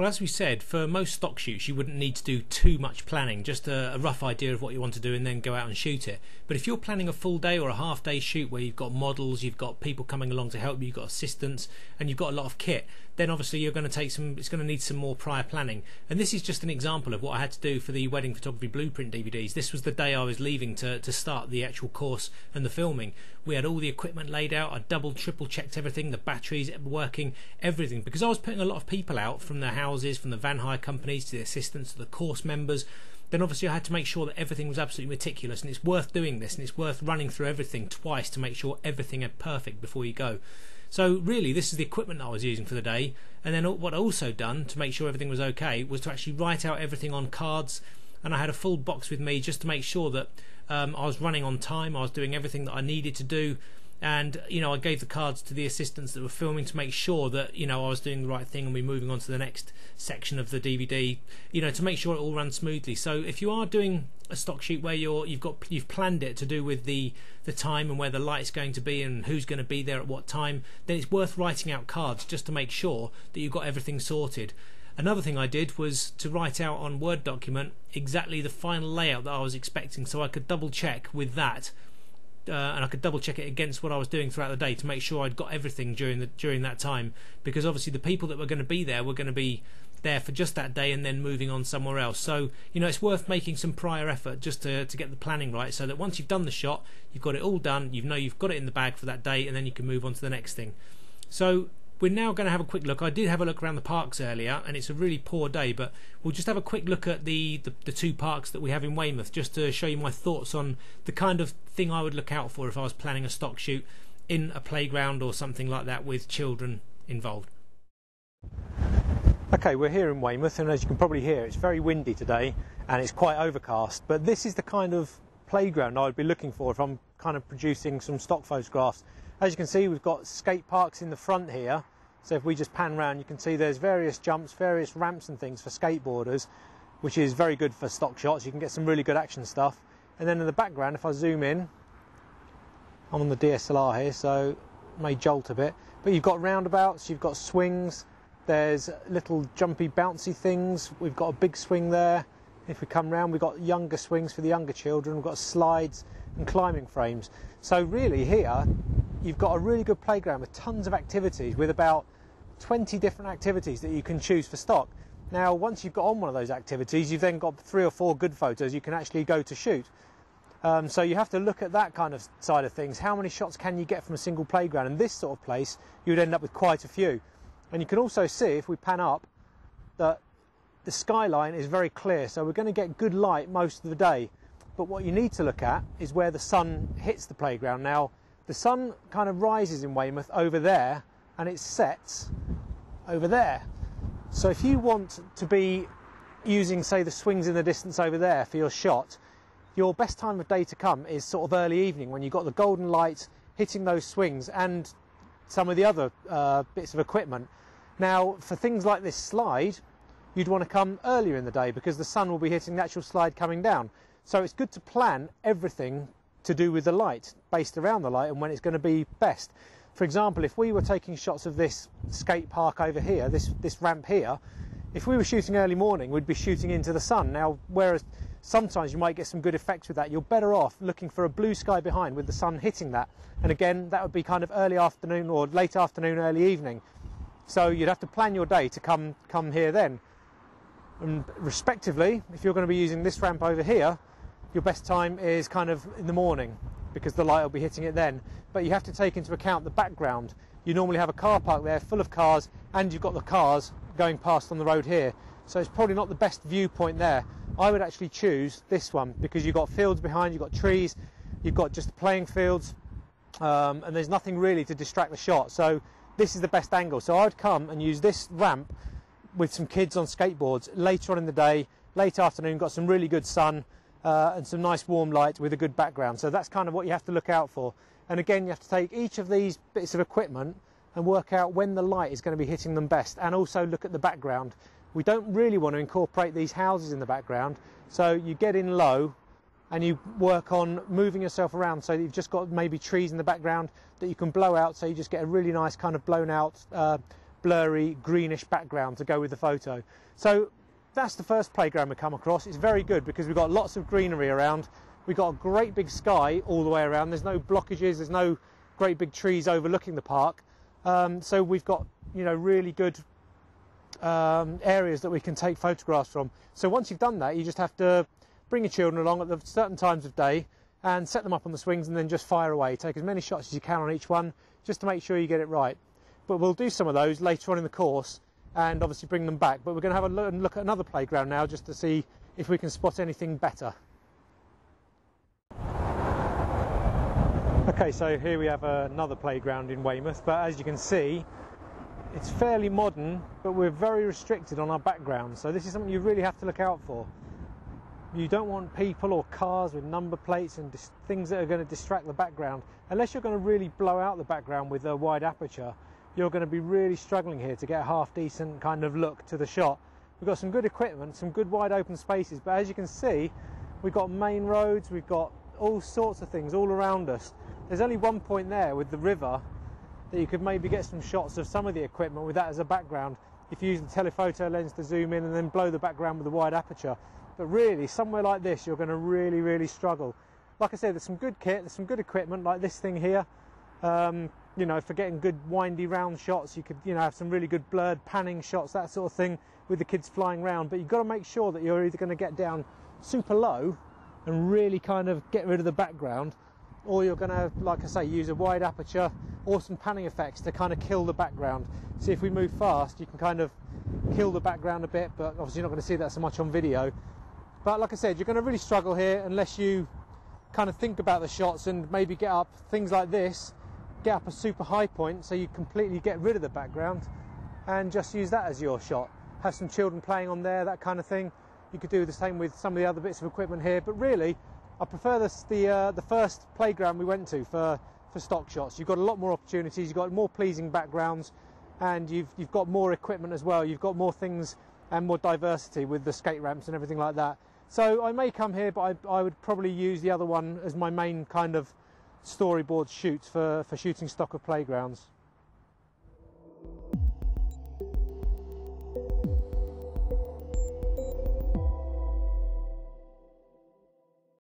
Well, as we said, for most stock shoots you wouldn't need to do too much planning, just a rough idea of what you want to do and then go out and shoot it. But if you're planning a full day or a half day shoot where you've got models, you've got people coming along to help you, you've got assistants, and you've got a lot of kit, then obviously you're going to take it's going to need some more prior planning. And this is just an example of what I had to do for the wedding photography blueprint DVDs. This was the day I was leaving to start the actual course and the filming. We had all the equipment laid out. I double, triple checked everything, the batteries working, everything, because I was putting a lot of people out from the houses, from the van hire companies to the assistants to the course members. Then obviously I had to make sure that everything was absolutely meticulous, and it's worth doing this, and it's worth running through everything twice to make sure everything is perfect before you go. So really this is the equipment that I was using for the day. And then what I also done to make sure everything was okay was to actually write out everything on cards, and I had a full box with me just to make sure that I was running on time, I was doing everything that I needed to do. And I gave the cards to the assistants that were filming to make sure that I was doing the right thing and we're moving on to the next section of the DVD, to make sure it all runs smoothly. So if you are doing a stock shoot where you've planned it to do with the time and where the light's going to be and who's going to be there at what time, then it's worth writing out cards just to make sure that you've got everything sorted. Another thing I did was to write out on Word document exactly the final layout that I was expecting, so I could double check with that. And I could double check it against what I was doing throughout the day to make sure I'd got everything during that time, because obviously the people that were going to be there were going to be there for just that day and then moving on somewhere else. So it's worth making some prior effort just to get the planning right, so that once you've done the shot, you've got it all done, you've got it in the bag for that day, and then you can move on to the next thing. So we're now going to have a quick look. I did have a look around the parks earlier, and it's a really poor day, but we'll just have a quick look at the two parks that we have in Weymouth, just to show you my thoughts on the kind of thing I would look out for if I was planning a stock shoot in a playground or something like that with children involved. Okay, we're here in Weymouth, and as you can probably hear, it's very windy today and it's quite overcast, but this is the kind of playground I would be looking for if I'm kind of producing some stock photographs. As you can see, we've got skate parks in the front here, so if we just pan round, you can see there's various jumps, various ramps and things for skateboarders, which is very good for stock shots. You can get some really good action stuff. And then in the background, if I zoom in, I'm on the DSLR here, so it may jolt a bit, but you've got roundabouts, you've got swings, there's little jumpy bouncy things, we've got a big swing there. If we come round, we've got younger swings for the younger children, we've got slides and climbing frames. So really here you've got a really good playground with tons of activities, with about 20 different activities that you can choose for stock. Now once you've got on one of those activities, you've then got 3 or 4 good photos you can actually go to shoot. So you have to look at that kind of side of things. How many shots can you get from a single playground? In this sort of place you would end up with quite a few. And you can also see, if we pan up, that the skyline is very clear, so we're going to get good light most of the day. But what you need to look at is where the sun hits the playground. Now the sun kind of rises in Weymouth over there and it sets over there. So if you want to be using, say, the swings in the distance over there for your shot, your best time of day to come is sort of early evening, when you've got the golden light hitting those swings and some of the other bits of equipment. Now for things like this slide, you'd want to come earlier in the day because the sun will be hitting the actual slide coming down. So it's good to plan everything to do with the light, based around the light and when it's going to be best. For example, if we were taking shots of this skate park over here, this ramp here, if we were shooting early morning, we'd be shooting into the sun. Now, whereas sometimes you might get some good effects with that, you're better off looking for a blue sky behind with the sun hitting that. And again, that would be kind of early afternoon or late afternoon, early evening. So you'd have to plan your day to come here then. And respectively, if you're going to be using this ramp over here, your best time is kind of in the morning, because the light will be hitting it then. But you have to take into account the background. You normally have a car park there full of cars, and you've got the cars going past on the road here. So it's probably not the best viewpoint there. I would actually choose this one, because you've got fields behind, you've got trees, you've got just playing fields, and there's nothing really to distract the shot. So this is the best angle. So I would come and use this ramp with some kids on skateboards later on in the day, late afternoon, got some really good sun, and some nice warm light with a good background. So that's kind of what you have to look out for. And again, you have to take each of these bits of equipment and work out when the light is going to be hitting them best, and also look at the background. We don't really want to incorporate these houses in the background, so you get in low and you work on moving yourself around so that you've just got maybe trees in the background that you can blow out, so you just get a really nice kind of blown out blurry greenish background to go with the photo. So that's the first playground we come across. It's very good because we've got lots of greenery around. We've got a great big sky all the way around. There's no blockages, there's no great big trees overlooking the park. So we've got, you know, really good areas that we can take photographs from. So once you've done that, you just have to bring your children along at the certain times of day and set them up on the swings and then just fire away. Take as many shots as you can on each one just to make sure you get it right. But we'll do some of those later on in the course and obviously bring them back. But we're going to have a look at another playground now just to see if we can spot anything better. Okay, so here we have another playground in Weymouth, but as you can see, it's fairly modern, but we're very restricted on our background. So this is something you really have to look out for. You don't want people or cars with number plates and things that are going to distract the background. Unless you're going to really blow out the background with a wide aperture, you're going to be really struggling here to get a half decent kind of look to the shot. We've got some good equipment, some good wide open spaces, but as you can see, we've got main roads, we've got all sorts of things all around us. There's only one point there with the river that you could maybe get some shots of some of the equipment with that as a background if you use the telephoto lens to zoom in and then blow the background with a wide aperture. But really, somewhere like this, you're going to really struggle. Like I said, there's some good kit, there's some good equipment like this thing here. You know, for getting good windy round shots, you could, you know, have some really good blurred panning shots, that sort of thing, with the kids flying around. But you've got to make sure that you're either going to get down super low and really kind of get rid of the background, or you're going to, like I say, use a wide aperture or some panning effects to kind of kill the background. See, if we move fast, you can kind of kill the background a bit, but obviously you're not going to see that so much on video. But like I said, you're going to really struggle here unless you kind of think about the shots and maybe get up things like this, get up a super high point so you completely get rid of the background and just use that as your shot. Have some children playing on there, that kind of thing. You could do the same with some of the other bits of equipment here, but really I prefer the first playground we went to for stock shots. You've got a lot more opportunities, you've got more pleasing backgrounds, and you've got more equipment as well. You've got more things and more diversity with the skate ramps and everything like that. So I may come here, but I would probably use the other one as my main kind of storyboard shoots for shooting stock of playgrounds.